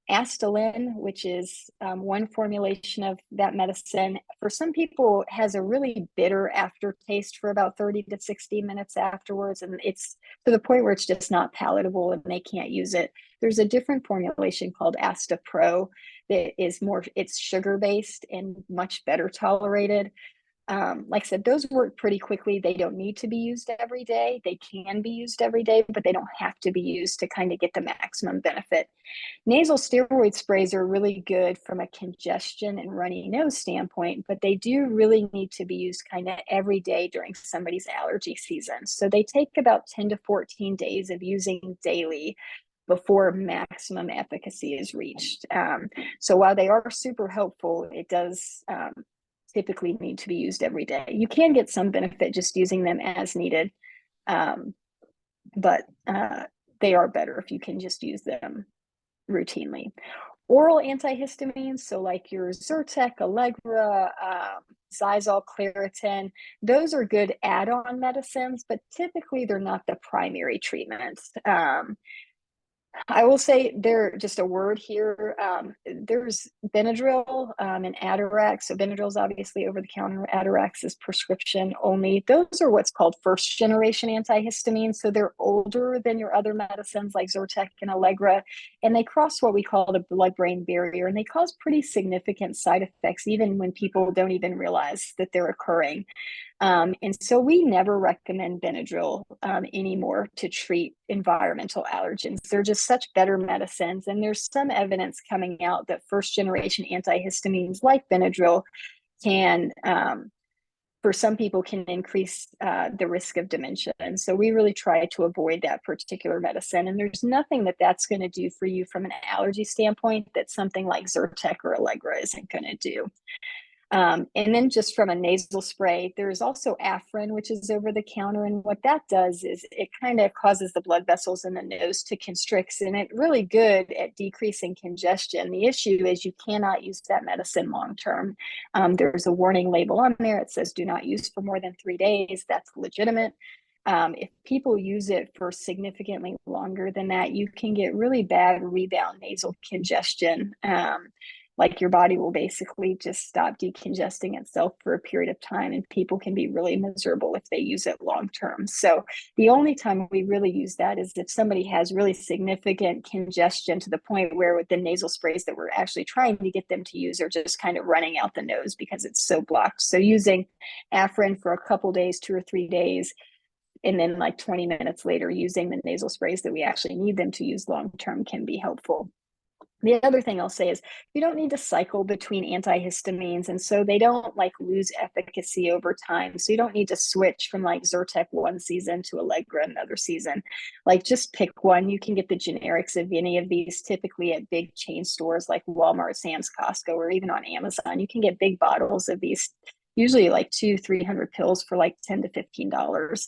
Astelin, which is one formulation of that medicine, for some people has a really bitter aftertaste for about 30 to 60 minutes afterwards. And it's to the point where it's just not palatable and they can't use it. There's a different formulation called Astapro that is more, it's sugar-based and much better tolerated. Like I said, those work pretty quickly. They don't need to be used every day. They can be used every day, but they don't have to be used to kind of get the maximum benefit. Nasal steroid sprays are really good from a congestion and runny nose standpoint, but they do really need to be used kind of every day during somebody's allergy season. So they take about 10 to 14 days of using daily before maximum efficacy is reached. So while they are super helpful, it does typically need to be used every day. You can get some benefit just using them as needed, but they are better if you can just use them routinely. Oral antihistamines, so like your Zyrtec, Allegra, Zysol, Claritin, those are good add-on medicines, but typically they're not the primary treatments. I will say there, just a word here, there's Benadryl and Atarax. So Benadryl is obviously over the counter. Atarax is prescription only. Those are what's called first generation antihistamines. So they're older than your other medicines like Zyrtec and Allegra, and they cross what we call the blood-brain barrier, and they cause pretty significant side effects even when people don't even realize that they're occurring. And so we never recommend Benadryl anymore to treat environmental allergens. They're just such better medicines. And there's some evidence coming out that first generation antihistamines like Benadryl can, for some people, can increase the risk of dementia. And so we really try to avoid that particular medicine. And there's nothing that that's going to do for you from an allergy standpoint that something like Zyrtec or Allegra isn't going to do. And then just from a nasal spray, there's also Afrin, which is over the counter. And what that does is it kind of causes the blood vessels in the nose to constrict, and it's really good at decreasing congestion. The issue is you cannot use that medicine long term. There's a warning label on there. It says do not use for more than 3 days. That's legitimate. If people use it for significantly longer than that, you can get really bad rebound nasal congestion. Like your body will basically just stop decongesting itself for a period of time, and people can be really miserable if they use it long term. So the only time we really use that is if somebody has really significant congestion to the point where with the nasal sprays that we're actually trying to get them to use are just kind of running out the nose because it's so blocked. So using Afrin for a couple days, 2 or 3 days, and then like 20 minutes later using the nasal sprays that we actually need them to use long term can be helpful. The other thing I'll say is you don't need to cycle between antihistamines, and so they don't like lose efficacy over time. So you don't need to switch from like Zyrtec one season to Allegra another season. Like just pick one. You can get the generics of any of these typically at big chain stores like Walmart, Sam's, Costco, or even on Amazon. You can get big bottles of these, usually like 200-300 pills for like $10 to $15.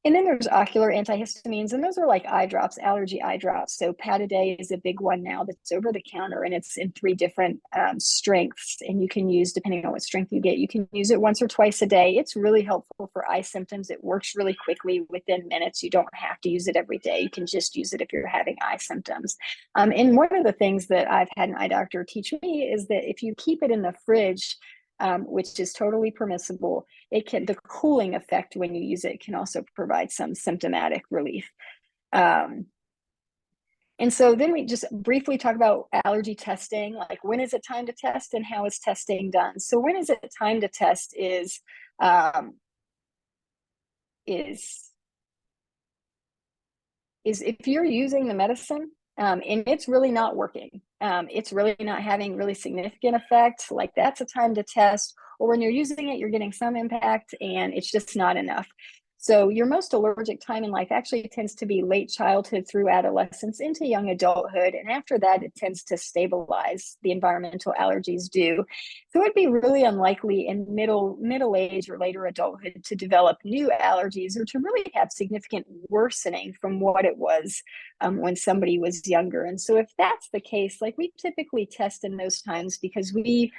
And then there's ocular antihistamines, and those are like eye drops, allergy eye drops. So Pataday is a big one now that's over the counter, and it's in 3 different strengths. And you can use, depending on what strength you get, you can use it once or twice a day. It's really helpful for eye symptoms. It works really quickly within minutes. You don't have to use it every day. You can just use it if you're having eye symptoms. And one of the things that I've had an eye doctor teach me is that if you keep it in the fridge, which is totally permissible, it can, the cooling effect when you use it can also provide some symptomatic relief. And so then we just briefly talk about allergy testing, like when is it time to test and how is testing done? So when is it time to test is if you're using the medicine and it's really not working, it's really not having really significant effect, like that's a time to test. Or when you're using it, you're getting some impact and it's just not enough. So your most allergic time in life actually tends to be late childhood through adolescence into young adulthood. And after that, it tends to stabilize. The environmental allergies do. So it'd be really unlikely in middle age or later adulthood to develop new allergies or to really have significant worsening from what it was when somebody was younger. And so if that's the case, like we typically test in those times because we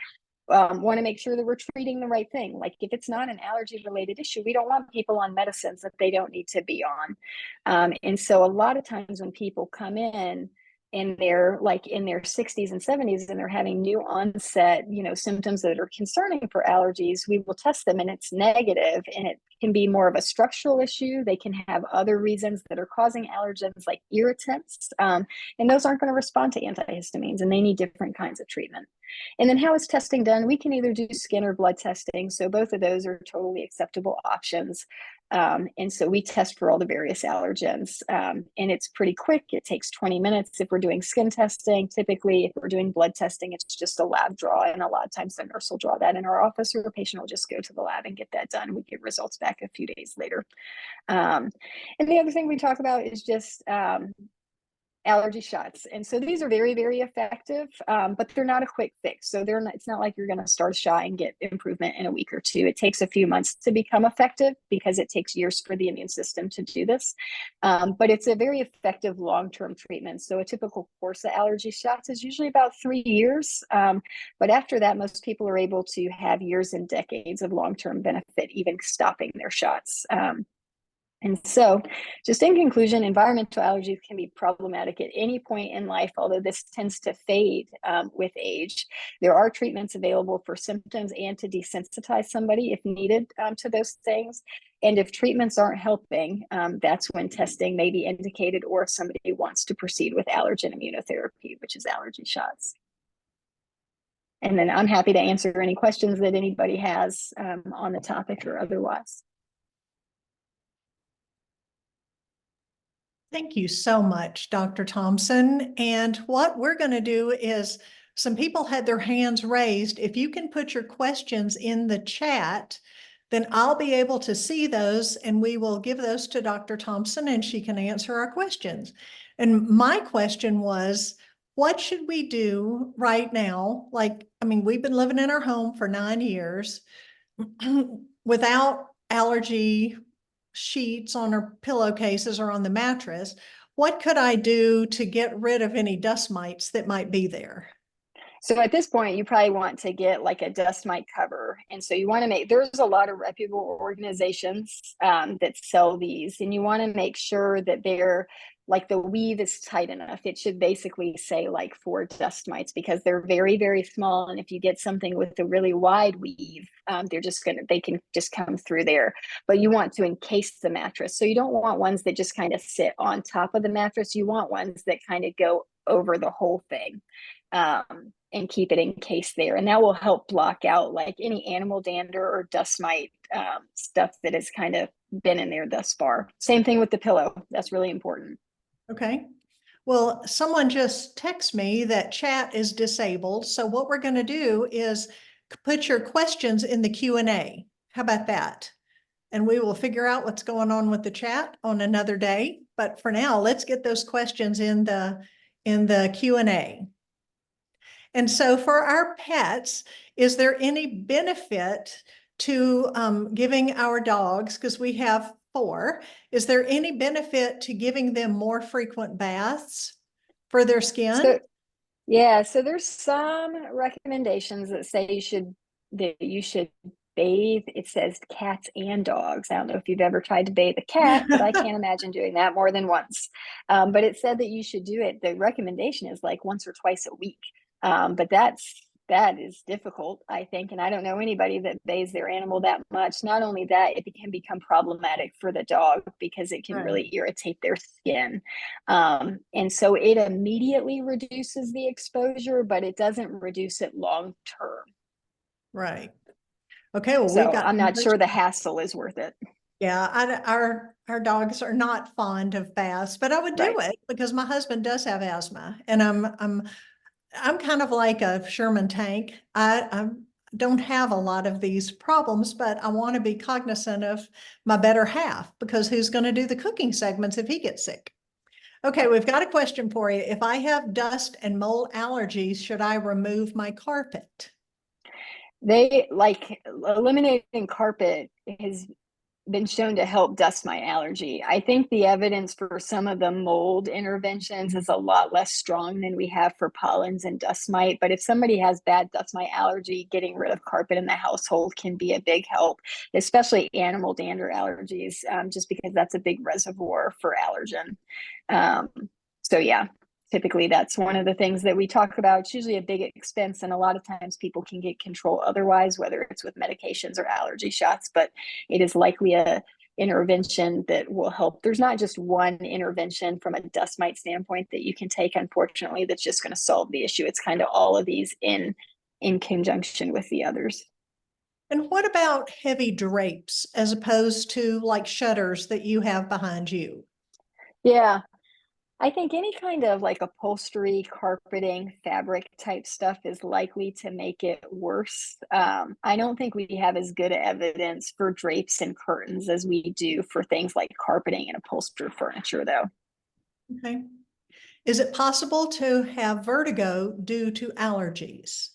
want to make sure that we're treating the right thing. Like if it's not an allergy related issue, we don't want people on medicines that they don't need to be on. And so a lot of times when people come in and they're like in their 60s and 70s and they're having new onset, symptoms that are concerning for allergies, we will test them and it's negative, and it can be more of a structural issue. They can have other reasons that are causing allergens like irritants, and those aren't going to respond to antihistamines, and they need different kinds of treatment. And then how is testing done? We can either do skin or blood testing. So both of those are totally acceptable options. And so we test for all the various allergens, and it's pretty quick. It takes 20 minutes if we're doing skin testing. Typically, if we're doing blood testing, it's just a lab draw. And a lot of times the nurse will draw that in our office, or the patient will just go to the lab and get that done. We get results back a few days later. And the other thing we talk about is just allergy shots. And so these are very, very effective, but they're not a quick fix. So it's not like you're going to start a shot and get improvement in a week or two. It takes a few months to become effective because it takes years for the immune system to do this. But it's a very effective long-term treatment. So a typical course of allergy shots is usually about 3 years. But after that, most people are able to have years and decades of long-term benefit, even stopping their shots. And so, just in conclusion, environmental allergies can be problematic at any point in life, although this tends to fade with age. There are treatments available for symptoms and to desensitize somebody if needed to those things. And if treatments aren't helping, that's when testing may be indicated, or if somebody wants to proceed with allergen immunotherapy, which is allergy shots. And then I'm happy to answer any questions that anybody has on the topic or otherwise. Thank you so much, Dr. Thompson. And what we're going to do is, some people had their hands raised. If you can put your questions in the chat, then I'll be able to see those, and we will give those to Dr. Thompson and she can answer our questions. And my question was, what should we do right now? We've been living in our home for 9 years without allergy sheets on our pillowcases or on the mattress. What could I do to get rid of any dust mites that might be there? So at this point, you probably want to get like a dust mite cover. And so you want to there's a lot of reputable organizations that sell these, and you want to make sure that they're like the weave is tight enough. It should basically say like 4 dust mites, because they're very, very small. And if you get something with a really wide weave, they can just come through there. But you want to encase the mattress. So you don't want ones that just kind of sit on top of the mattress. You want ones that kind of go over the whole thing. And keep it encased there. And that will help block out like any animal dander or dust mite stuff that has kind of been in there thus far. Same thing with the pillow. That's really important. Okay. Well, someone just texted me that chat is disabled. So what we're going to do is put your questions in the Q&A. How about that? And we will figure out what's going on with the chat on another day. But for now, let's get those questions in the Q&A. And so for our pets, is there any benefit to giving our dogs, because we have 4, is there any benefit to giving them more frequent baths for their skin? So there's some recommendations that say you should bathe. It says cats and dogs. I don't know if you've ever tried to bathe a cat, but I can't imagine doing that more than once. But it said that you should do it. The recommendation is like once or twice a week. But that is difficult, I think. And I don't know anybody that bathes their animal that much. Not only that, it can become problematic for the dog because it can really irritate their skin. And so it immediately reduces the exposure, but it doesn't reduce it long term. Right. Okay. Well, so I'm not sure the hassle is worth it. Yeah, our dogs are not fond of baths, but I would do it because my husband does have asthma, and I'm kind of like a Sherman tank. I don't have a lot of these problems, but I want to be cognizant of my better half, because who's going to do the cooking segments if he gets sick? Okay, we've got a question for you. If I have dust and mold allergies, should I remove my carpet? Eliminating carpet has been shown to help dust mite allergy. I think the evidence for some of the mold interventions is a lot less strong than we have for pollens and dust mite. But if somebody has bad dust mite allergy, getting rid of carpet in the household can be a big help, especially animal dander allergies, just because that's a big reservoir for allergen. So yeah, typically that's one of the things that we talk about. It's usually a big expense, and a lot of times people can get control otherwise, whether it's with medications or allergy shots, but it is likely a intervention that will help. There's not just one intervention from a dust mite standpoint that you can take, unfortunately, that's just going to solve the issue. It's kind of all of these in conjunction with the others. And what about heavy drapes as opposed to like shutters that you have behind you? Yeah, I think any kind of like upholstery, carpeting, fabric type stuff is likely to make it worse. I don't think we have as good evidence for drapes and curtains as we do for things like carpeting and upholstered furniture, though. Okay. Is it possible to have vertigo due to allergies?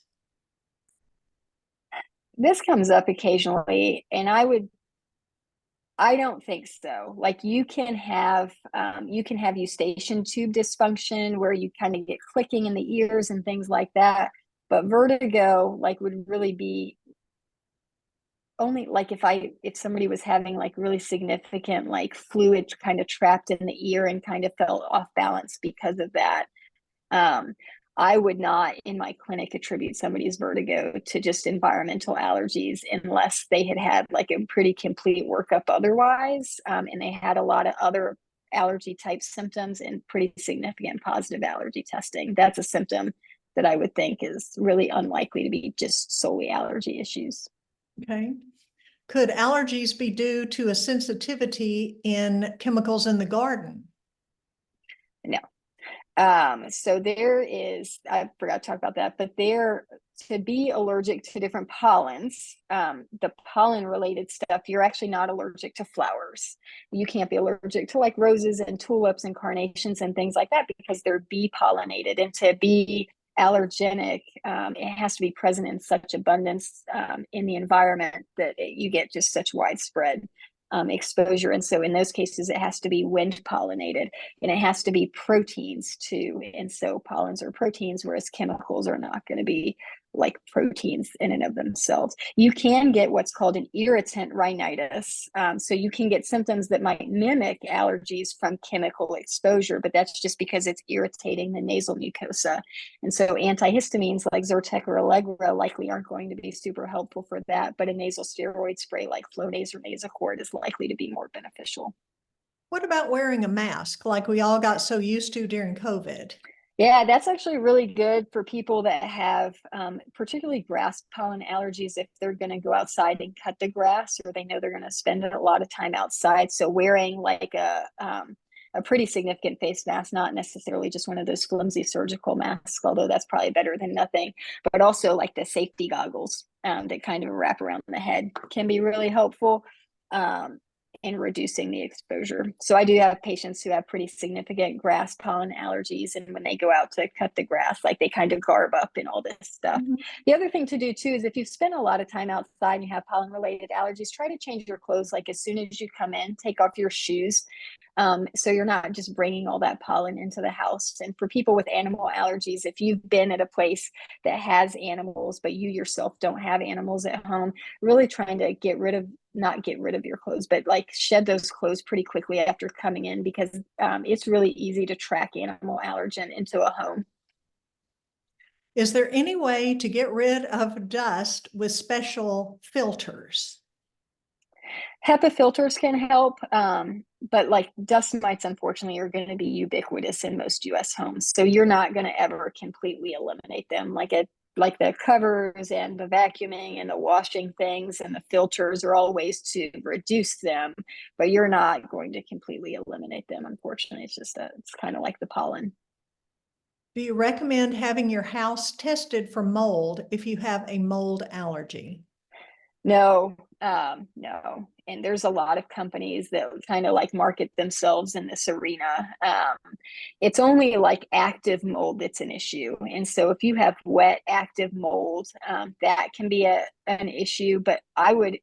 This comes up occasionally, and I don't think so. Like you can have eustachian tube dysfunction where you kind of get clicking in the ears and things like that. But vertigo, like, would really be only like if somebody was having like really significant like fluid kind of trapped in the ear and kind of felt off balance because of that. I would not in my clinic attribute somebody's vertigo to just environmental allergies unless they had like a pretty complete workup otherwise, and they had a lot of other allergy type symptoms and pretty significant positive allergy testing. That's a symptom that I would think is really unlikely to be just solely allergy issues. Okay. Could allergies be due to a sensitivity in chemicals in the garden? No. So there is, I forgot to talk about that, but to be allergic to different pollens, the pollen related stuff, you're actually not allergic to flowers. You can't be allergic to like roses and tulips and carnations and things like that because they're bee pollinated. And to be allergenic, it has to be present in such abundance in the environment that you get just such widespread exposure. And so in those cases, it has to be wind pollinated, and it has to be proteins too. And so pollens are proteins, whereas chemicals are not going to be like proteins in and of themselves. You can get what's called an irritant rhinitis. So you can get symptoms that might mimic allergies from chemical exposure, but that's just because it's irritating the nasal mucosa. And so antihistamines like Zyrtec or Allegra likely aren't going to be super helpful for that, but a nasal steroid spray like Flonase or Nasacort is likely to be more beneficial. What about wearing a mask like we all got so used to during COVID? Yeah, that's actually really good for people that have particularly grass pollen allergies if they're going to go outside and cut the grass, or they know they're going to spend a lot of time outside. So wearing like a pretty significant face mask, not necessarily just one of those flimsy surgical masks, although that's probably better than nothing, but also like the safety goggles that kind of wrap around the head can be really helpful. In reducing the exposure. So I do have patients who have pretty significant grass pollen allergies, and when they go out to cut the grass, like they kind of garb up in all this stuff. Mhm. The other thing to do too is if you've spent a lot of time outside and you have pollen related allergies, try to change your clothes like as soon as you come in, take off your shoes. So you're not just bringing all that pollen into the house. And for people with animal allergies, if you've been at a place that has animals, but you yourself don't have animals at home, really trying to not get rid of your clothes, but like shed those clothes pretty quickly after coming in, because it's really easy to track animal allergen into a home. Is there any way to get rid of dust with special filters? HEPA filters can help, but like dust mites, unfortunately, are going to be ubiquitous in most US homes. So you're not going to ever completely eliminate them. Like the covers and the vacuuming and the washing things and the filters are all ways to reduce them, but you're not going to completely eliminate them. Unfortunately, it's kind of like the pollen. Do you recommend having your house tested for mold if you have a mold allergy? No, no. And there's a lot of companies that kind of like market themselves in this arena. It's only like active mold that's an issue. And so if you have wet active mold, that can be an issue, but I would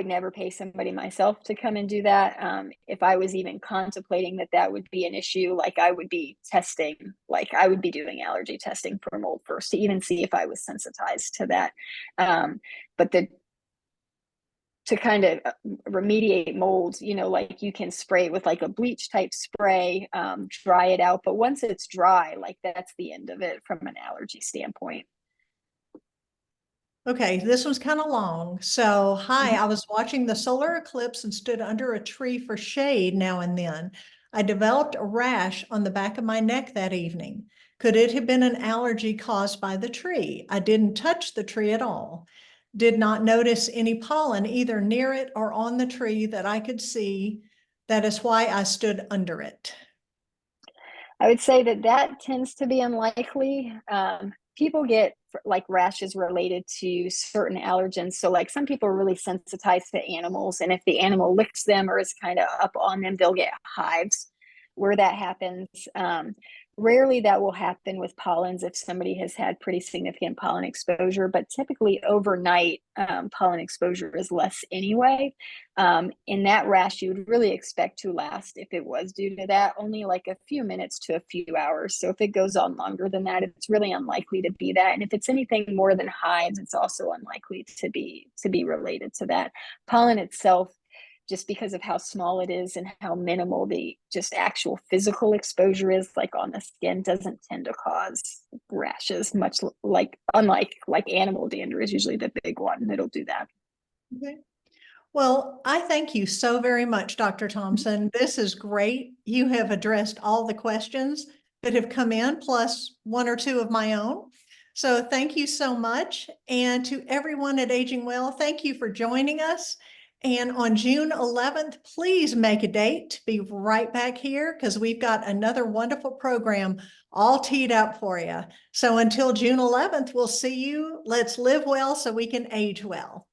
never pay somebody myself to come and do that. If I was even contemplating that would be an issue, like I would be doing allergy testing for mold first to even see if I was sensitized to that. But to kind of remediate molds, you know, like you can spray it with like a bleach type spray, dry it out. But once it's dry, like that's the end of it from an allergy standpoint. Okay, this one's kind of long. So, hi, Mhm. I was watching the solar eclipse and stood under a tree for shade now and then. I developed a rash on the back of my neck that evening. Could it have been an allergy caused by the tree? I didn't touch the tree at all. Did not notice any pollen either near it or on the tree that I could see. That is why I stood under it. I would say that that tends to be unlikely. People get like rashes related to certain allergens. So like some people are really sensitized to animals, and if the animal licks them or is kind of up on them, they'll get hives where that happens. Rarely that will happen with pollens if somebody has had pretty significant pollen exposure, but typically overnight pollen exposure is less anyway. In that rash, you would really expect to last, if it was due to that, only like a few minutes to a few hours. So if it goes on longer than that, it's really unlikely to be that. And if it's anything more than hives, it's also unlikely to be related to that. Pollen itself, just because of how small it is and how minimal the just actual physical exposure is, like on the skin, doesn't tend to cause rashes, much like, unlike like animal dander is usually the big one that'll do that. Okay. Well, I thank you so very much, Dr. Thompson. This is great. You have addressed all the questions that have come in, plus one or two of my own. So thank you so much. And to everyone at Aging Well, thank you for joining us. And on June 11th, please make a date to be right back here because we've got another wonderful program all teed up for you. So until June 11th, we'll see you. Let's live well so we can age well.